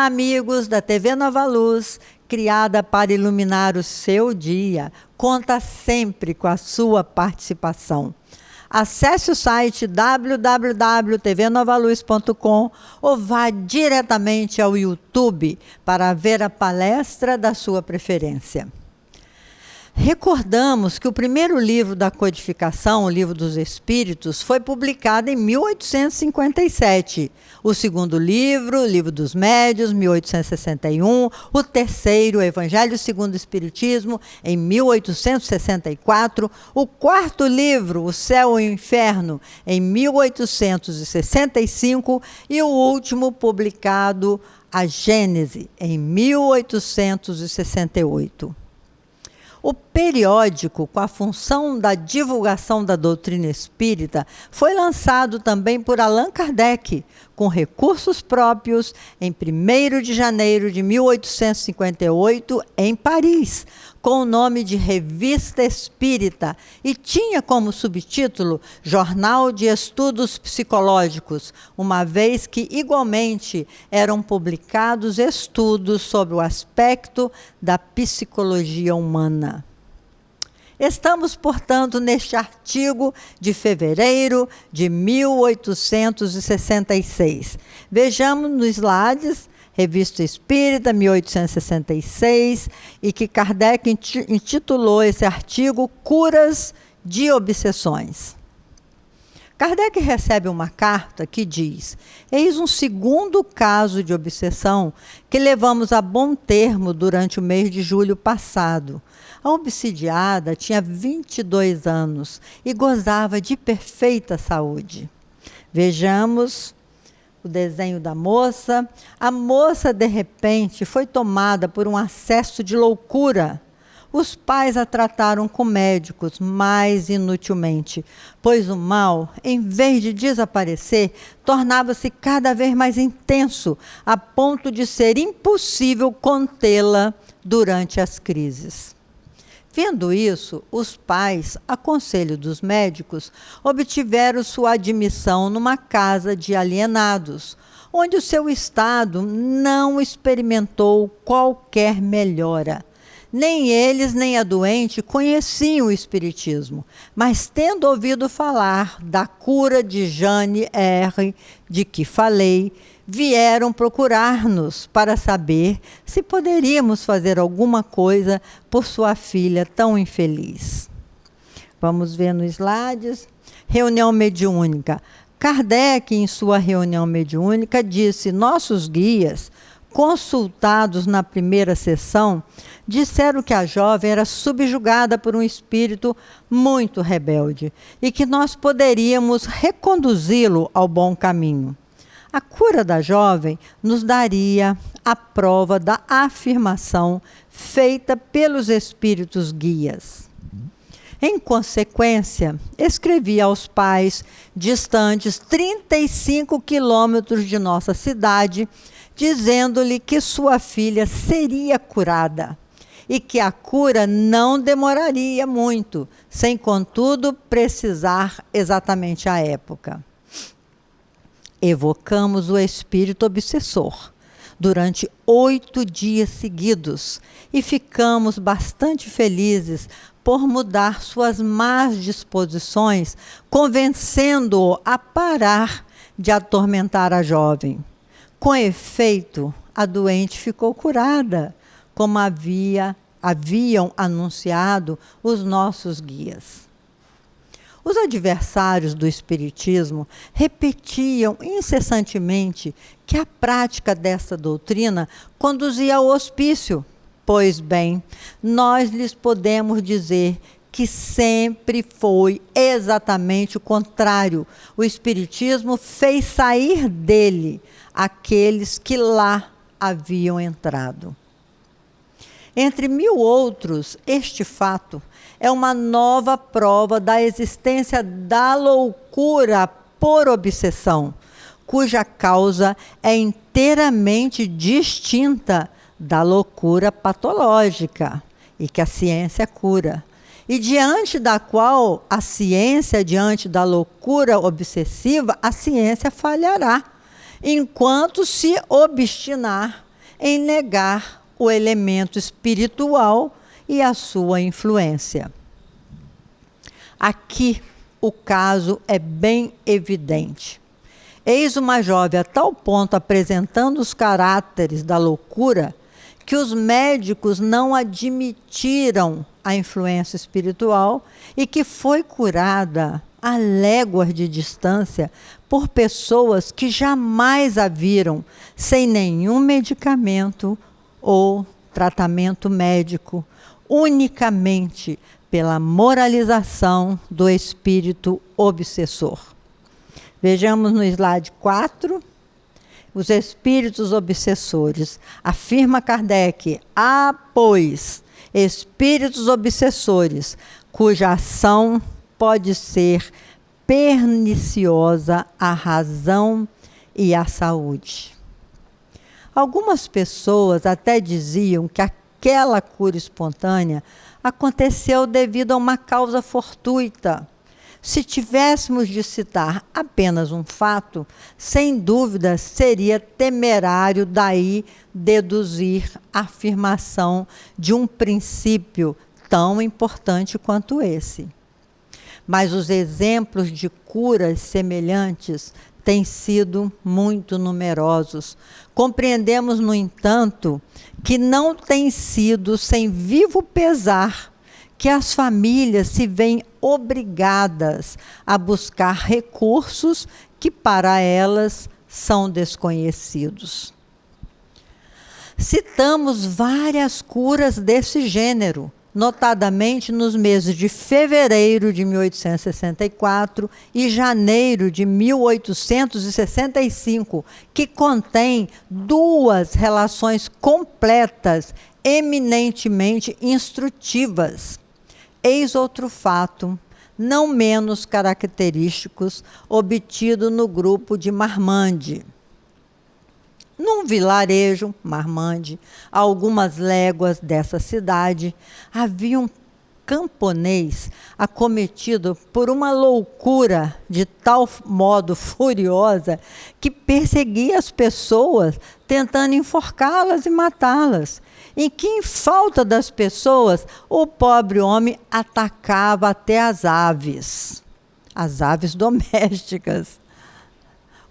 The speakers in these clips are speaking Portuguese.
amigos da TV Nova Luz, criada para iluminar o seu dia, conta sempre com a sua participação. Acesse o site www.tvnovaluz.com ou vá diretamente ao YouTube para ver a palestra da sua preferência. Recordamos que o primeiro livro da codificação, o Livro dos Espíritos, foi publicado em 1857. O segundo livro, o Livro dos Médiuns, 1861. O terceiro, o Evangelho segundo o Espiritismo, em 1864. O quarto livro, O Céu e o Inferno, em 1865. E o último publicado, A Gênese, em 1868. O periódico, com a função da divulgação da doutrina espírita, foi lançado também por Allan Kardec, com recursos próprios, em 1º de janeiro de 1858, em Paris, com o nome de Revista Espírita, e tinha como subtítulo Jornal de Estudos Psicológicos, uma vez que, igualmente, eram publicados estudos sobre o aspecto da psicologia humana. Estamos, portanto, neste artigo de fevereiro de 1866. Vejamos nos slides, Revista Espírita, 1866, e que Kardec intitulou esse artigo Curas de Obsessões. Kardec recebe uma carta que diz: eis um segundo caso de obsessão que levamos a bom termo durante o mês de julho passado. A obsidiada tinha 22 anos e gozava de perfeita saúde. Vejamos o desenho da moça. A moça, de repente, foi tomada por um acesso de loucura. Os pais a trataram com médicos, mas inutilmente, pois o mal, em vez de desaparecer, tornava-se cada vez mais intenso, a ponto de ser impossível contê-la durante as crises. Vendo isso, os pais, a conselho dos médicos, obtiveram sua admissão numa casa de alienados, onde o seu estado não experimentou qualquer melhora. Nem eles, nem a doente conheciam o espiritismo, mas tendo ouvido falar da cura de Jane R., de que falei, vieram procurar-nos para saber se poderíamos fazer alguma coisa por sua filha tão infeliz. Vamos ver nos slides. Reunião mediúnica. Kardec, em sua reunião mediúnica, disse: nossos guias, consultados na primeira sessão, disseram que a jovem era subjugada por um espírito muito rebelde e que nós poderíamos reconduzi-lo ao bom caminho. A cura da jovem nos daria a prova da afirmação feita pelos espíritos guias. Em consequência, escrevi aos pais distantes 35 quilômetros de nossa cidade, dizendo-lhe que sua filha seria curada e que a cura não demoraria muito, sem, contudo, precisar exatamente a época. Evocamos o espírito obsessor durante 8 dias seguidos e ficamos bastante felizes por mudar suas más disposições, convencendo-o a parar de atormentar a jovem. Com efeito, a doente ficou curada, como haviam anunciado os nossos guias. Os adversários do espiritismo repetiam incessantemente que a prática dessa doutrina conduzia ao hospício. Pois bem, nós lhes podemos dizer que sempre foi exatamente o contrário. O espiritismo fez sair dele aqueles que lá haviam entrado. Entre mil outros, este fato é uma nova prova da existência da loucura por obsessão, cuja causa é inteiramente distinta da loucura patológica e que a ciência cura, e diante da qual a ciência, diante da loucura obsessiva, a ciência falhará, enquanto se obstinar em negar o elemento espiritual e a sua influência. Aqui o caso é bem evidente. Eis uma jovem a tal ponto apresentando os caráteres da loucura que os médicos não admitiram a influência espiritual e que foi curada a léguas de distância por pessoas que jamais a viram sem nenhum medicamento ou tratamento médico, unicamente pela moralização do espírito obsessor. Vejamos no slide 4, os espíritos obsessores. Afirma Kardec: há, pois, espíritos obsessores, cuja ação pode ser perniciosa à razão e à saúde. Algumas pessoas até diziam que aquela cura espontânea aconteceu devido a uma causa fortuita. Se tivéssemos de citar apenas um fato, sem dúvida seria temerário daí deduzir a afirmação de um princípio tão importante quanto esse. Mas os exemplos de curas semelhantes têm sido muito numerosos. Compreendemos, no entanto, que não tem sido sem vivo pesar que as famílias se veem obrigadas a buscar recursos que para elas são desconhecidos. Citamos várias curas desse gênero, notadamente nos meses de fevereiro de 1864 e janeiro de 1865, que contém duas relações completas, eminentemente instrutivas. Eis outro fato, não menos característicos, obtido no grupo de Marmande. Num vilarejo, Marmande, a algumas léguas dessa cidade, havia um camponês acometido por uma loucura de tal modo furiosa que perseguia as pessoas, tentando enforcá-las e matá-las. Em que, em falta das pessoas, o pobre homem atacava até as aves domésticas.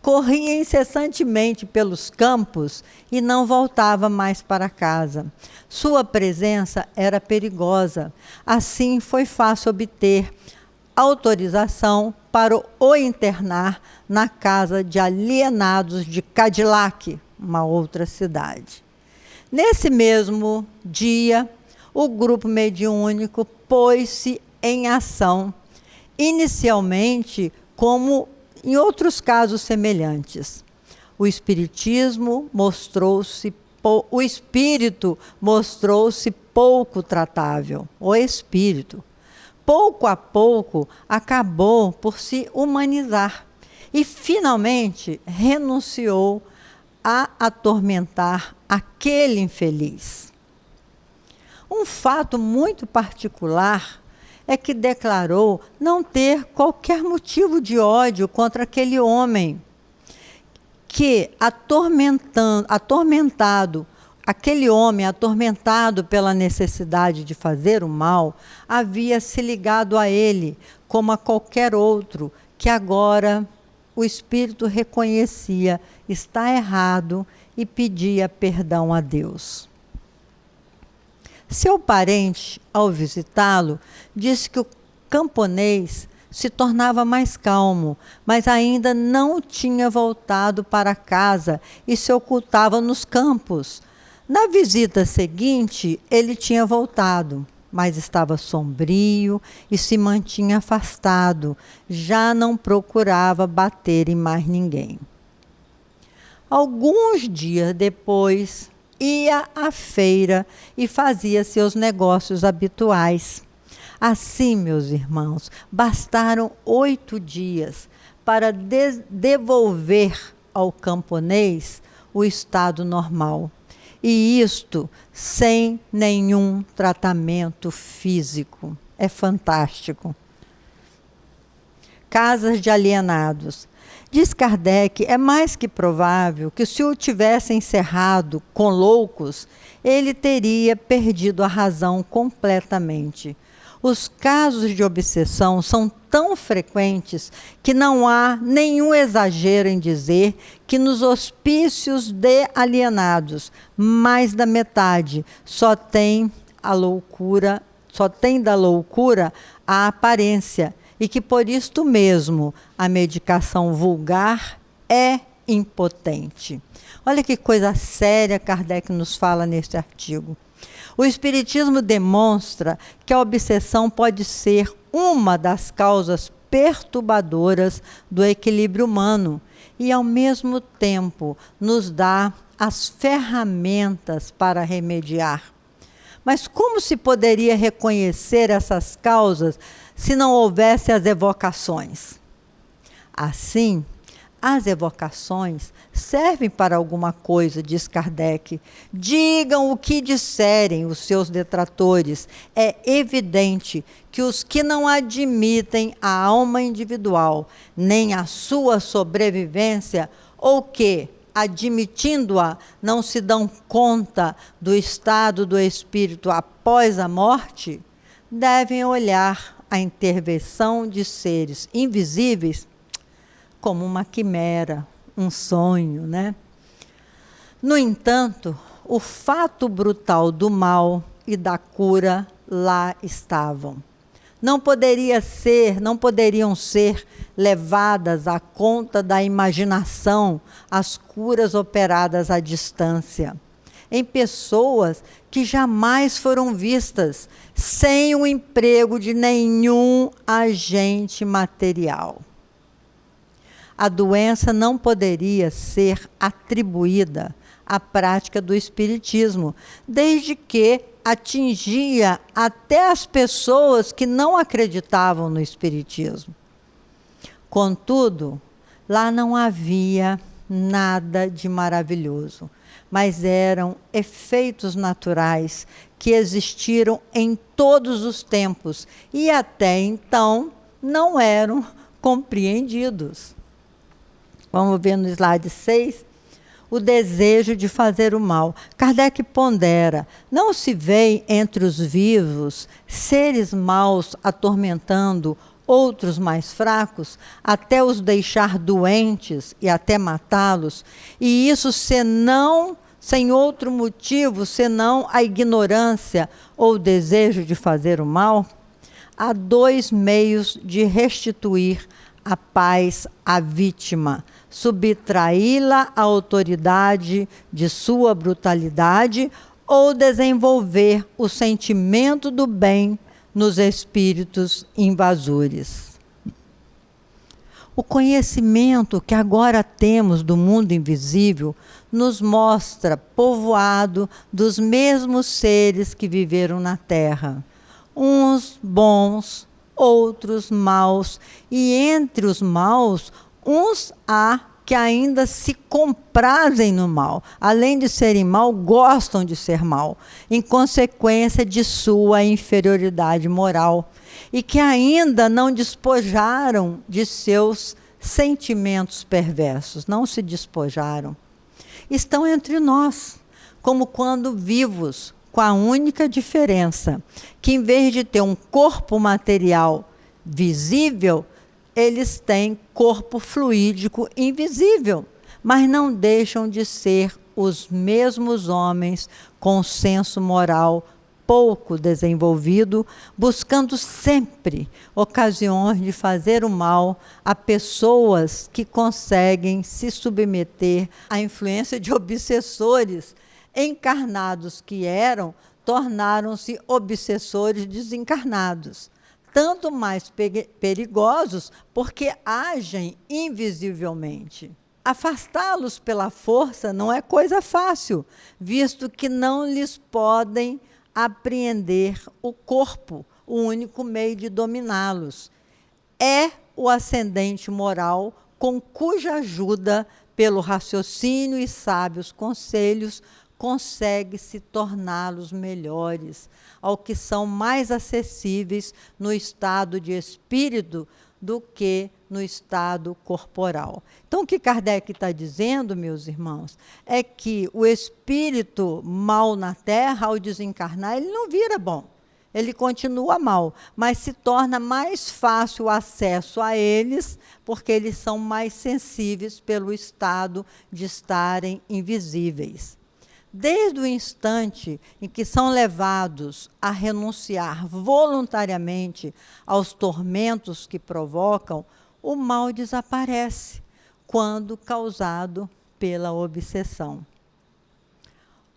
Corria incessantemente pelos campos e não voltava mais para casa. Sua presença era perigosa. Assim, foi fácil obter autorização para o internar na casa de alienados de Cadillac, uma outra cidade. Nesse mesmo dia, o grupo mediúnico pôs-se em ação, inicialmente como em outros casos semelhantes. O espírito mostrou-se pouco tratável. O espírito, pouco a pouco, acabou por se humanizar e finalmente renunciou a atormentar aquele infeliz. Um fato muito particular é que declarou não ter qualquer motivo de ódio contra aquele homem que, aquele homem atormentado pela necessidade de fazer o mal, havia se ligado a ele como a qualquer outro que agora o espírito reconhecia está errado e pedia perdão a Deus. Seu parente, ao visitá-lo, disse que o camponês se tornava mais calmo, mas ainda não tinha voltado para casa e se ocultava nos campos. Na visita seguinte, ele tinha voltado, mas estava sombrio e se mantinha afastado, já não procurava bater em mais ninguém. Alguns dias depois, ia à feira e fazia seus negócios habituais. Assim, meus irmãos, bastaram 8 dias para devolver ao camponês o estado normal. E isto sem nenhum tratamento físico. É fantástico. Casas de alienados. Diz Kardec, é mais que provável que se o tivesse encerrado com loucos, ele teria perdido a razão completamente. Os casos de obsessão são tão frequentes que não há nenhum exagero em dizer que nos hospícios de alienados, mais da metade só tem da loucura a aparência, e que por isto mesmo a medicação vulgar é impotente. Olha que coisa séria Kardec nos fala neste artigo. O Espiritismo demonstra que a obsessão pode ser uma das causas perturbadoras do equilíbrio humano e, ao mesmo tempo, nos dá as ferramentas para remediar. Mas como se poderia reconhecer essas causas se não houvesse as evocações? Assim, as evocações servem para alguma coisa, diz Kardec. Digam o que disserem os seus detratores. É evidente que os que não admitem a alma individual, nem a sua sobrevivência, ou que, admitindo-a, não se dão conta do estado do espírito após a morte, devem olhar a intervenção de seres invisíveis como uma quimera, um sonho, né? No entanto, o fato brutal do mal e da cura lá estavam. Não poderiam ser levadas à conta da imaginação as curas operadas à distância, em pessoas que jamais foram vistas, sem o emprego de nenhum agente material. A doença não poderia ser atribuída à prática do espiritismo, desde que atingia até as pessoas que não acreditavam no espiritismo. Contudo, lá não havia nada de maravilhoso, mas eram efeitos naturais que existiram em todos os tempos e até então não eram compreendidos. Vamos ver no slide 6, o desejo de fazer o mal. Kardec pondera, não se vê entre os vivos seres maus atormentando outros mais fracos, até os deixar doentes e até matá-los, e isso sem outro motivo, senão a ignorância ou o desejo de fazer o mal? Há dois meios de restituir a paz à vítima: subtraí-la à autoridade de sua brutalidade ou desenvolver o sentimento do bem nos espíritos invasores. O conhecimento que agora temos do mundo invisível nos mostra povoado dos mesmos seres que viveram na Terra, uns bons, outros maus, e entre os maus, uns há que ainda se comprazem no mal, além de serem mal, gostam de ser mal, em consequência de sua inferioridade moral, e que ainda não despojaram de seus sentimentos perversos, não se despojaram. Estão entre nós, como quando vivos, com a única diferença que, em vez de ter um corpo material visível, eles têm corpo fluídico invisível, mas não deixam de ser os mesmos homens com senso moral pouco desenvolvido, buscando sempre ocasiões de fazer o mal a pessoas que conseguem se submeter à influência de obsessores encarnados que eram, tornaram-se obsessores desencarnados. Tanto mais perigosos porque agem invisivelmente. Afastá-los pela força não é coisa fácil, visto que não lhes podem apreender o corpo, o único meio de dominá-los. É o ascendente moral com cuja ajuda, pelo raciocínio e sábios conselhos, consegue-se torná-los melhores, ao que são mais acessíveis no estado de espírito do que no estado corporal. Então, o que Kardec está dizendo, meus irmãos, é que o espírito mal na Terra, ao desencarnar, ele não vira bom. Ele continua mal, mas se torna mais fácil o acesso a eles, porque eles são mais sensíveis pelo estado de estarem invisíveis. Desde o instante em que são levados a renunciar voluntariamente aos tormentos que provocam, o mal desaparece, quando causado pela obsessão.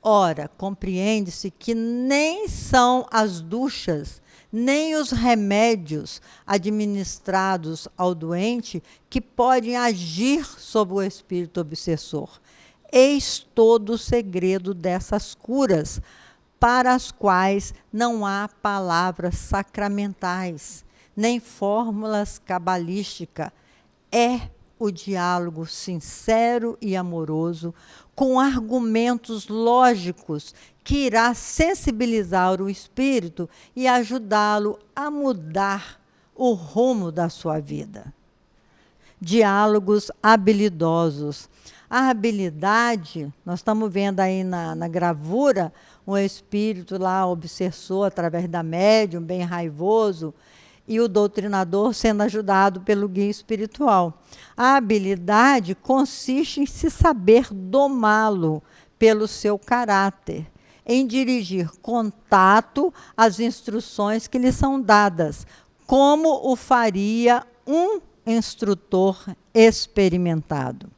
Ora, compreende-se que nem são as duchas, nem os remédios administrados ao doente que podem agir sobre o espírito obsessor. Eis todo o segredo dessas curas, para as quais não há palavras sacramentais, nem fórmulas cabalísticas. É o diálogo sincero e amoroso, com argumentos lógicos, que irá sensibilizar o espírito e ajudá-lo a mudar o rumo da sua vida. Diálogos habilidosos. A habilidade, nós estamos vendo aí na gravura, um espírito lá, obsessor, através da médium, bem raivoso, e o doutrinador sendo ajudado pelo guia espiritual. A habilidade consiste em se saber domá-lo pelo seu caráter, em dirigir contato às instruções que lhe são dadas, como o faria um instrutor experimentado.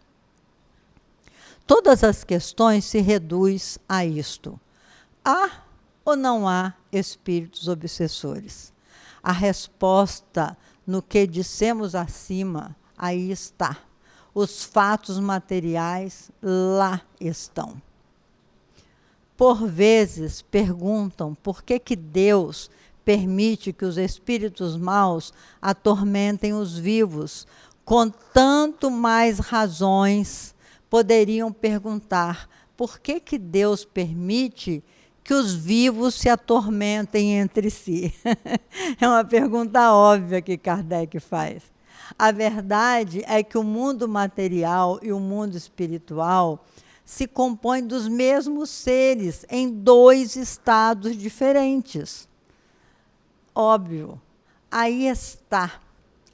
Todas as questões se reduzem a isto: há ou não há espíritos obsessores? A resposta, no que dissemos acima, aí está. Os fatos materiais lá estão. Por vezes perguntam por que Deus permite que os espíritos maus atormentem os vivos. Com tanto mais razões, poderiam perguntar por que Deus permite que os vivos se atormentem entre si. É uma pergunta óbvia que Kardec faz. A verdade é que o mundo material e o mundo espiritual se compõem dos mesmos seres em dois estados diferentes. Óbvio, aí está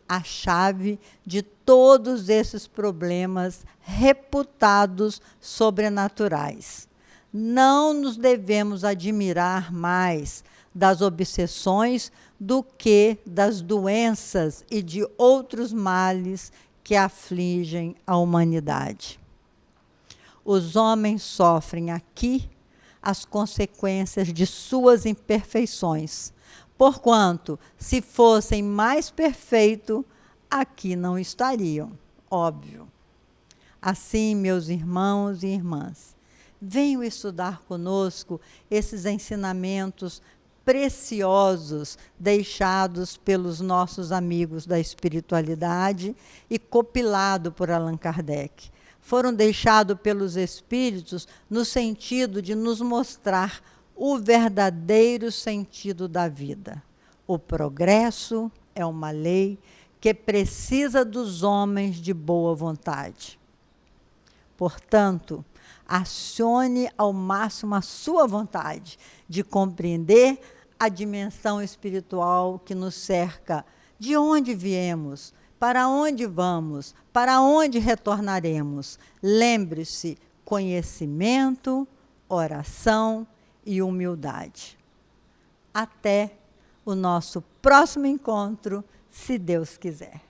a chave de todos esses problemas reputados sobrenaturais. Não nos devemos admirar mais das obsessões do que das doenças e de outros males que afligem a humanidade. Os homens sofrem aqui as consequências de suas imperfeições, porquanto, se fossem mais perfeitos, aqui não estariam, óbvio. Assim, meus irmãos e irmãs, venham estudar conosco esses ensinamentos preciosos deixados pelos nossos amigos da espiritualidade e copilado por Allan Kardec. Foram deixados pelos espíritos no sentido de nos mostrar o verdadeiro sentido da vida. O progresso é uma lei que precisa dos homens de boa vontade. Portanto, acione ao máximo a sua vontade de compreender a dimensão espiritual que nos cerca, de onde viemos, para onde vamos, para onde retornaremos. Lembre-se, conhecimento, oração e humildade. Até o nosso próximo encontro, se Deus quiser.